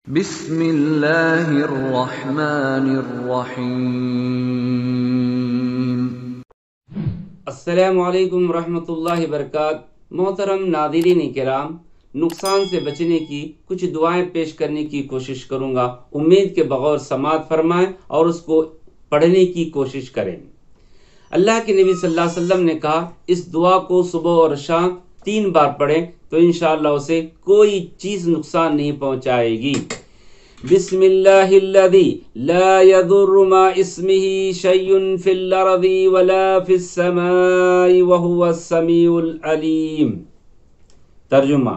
بسم اللہ الرحمن الرحیم۔ السلام علیکم ورحمۃ اللہ وبرکاتہ۔ محترم ناظرین کرام، نقصان سے بچنے کی کچھ دعائیں پیش کرنے کی کوشش کروں گا، امید کے بغور سماعت فرمائیں اور اس کو پڑھنے کی کوشش کریں۔ اللہ کے نبی صلی اللہ علیہ وسلم نے کہا اس دعا کو صبح اور شام 3 بار پڑھیں تو انشاءاللہ اسے کوئی چیز نقصان نہیں پہنچائے گی۔ بسم اللہ الذی لا یضر مع اسمہ شیء فی الارض ولا فی السماء وہو السمیع العلیم۔ ترجمہ: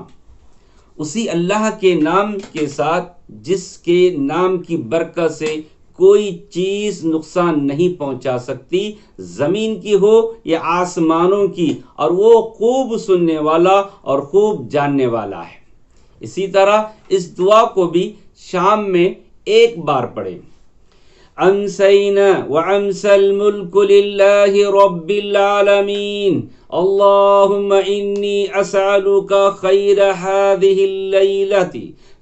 اسی اللہ کے نام کے ساتھ جس کے نام کی برکت سے کوئی چیز نقصان نہیں پہنچا سکتی، زمین کی ہو یا آسمانوں کی، اور وہ خوب سننے والا اور خوب جاننے والا ہے۔ اسی طرح اس دعا کو بھی شام میں 1 بار پڑھیں۔ امسینا وامسی الملک للہ رب العالمین، اللہم انی اسألک خیر هذه اللیلۃ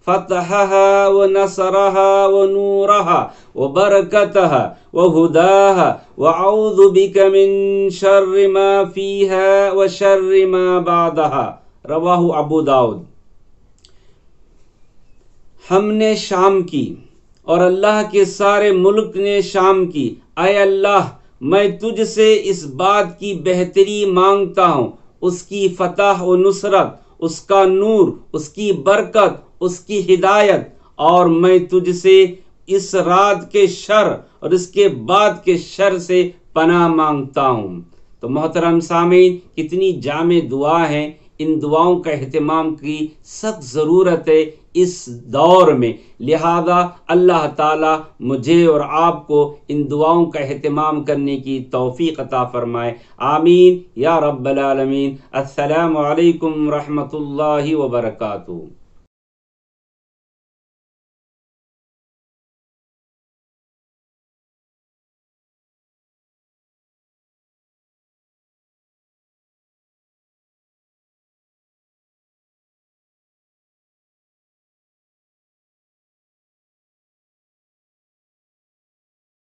فتحها ونصرها ونورها وبرکتها وهداها واعوذ بک من شر ما فیها وشر ما بعدها، رواہ ابو داؤد۔ ہم نے شام کی اور اللہ کے سارے ملک نے شام کی، اے اللہ میں تجھ سے اس بات کی بہتری مانگتا ہوں، اس کی فتح و نصرت، اس کا نور، اس کی برکت، اس کی ہدایت، اور میں تجھ سے اس رات کے شر اور اس کے بعد کے شر سے پناہ مانگتا ہوں۔ تو محترم سامعین، کتنی جامع دعا ہیں، ان دعاؤں کا اہتمام کی سخت ضرورت ہے اس دور میں، لہذا اللہ تعالی مجھے اور آپ کو ان دعاؤں کا اہتمام کرنے کی توفیق عطا فرمائے، آمین یا رب العالمین۔ السلام علیکم ورحمۃ اللہ وبرکاتہ۔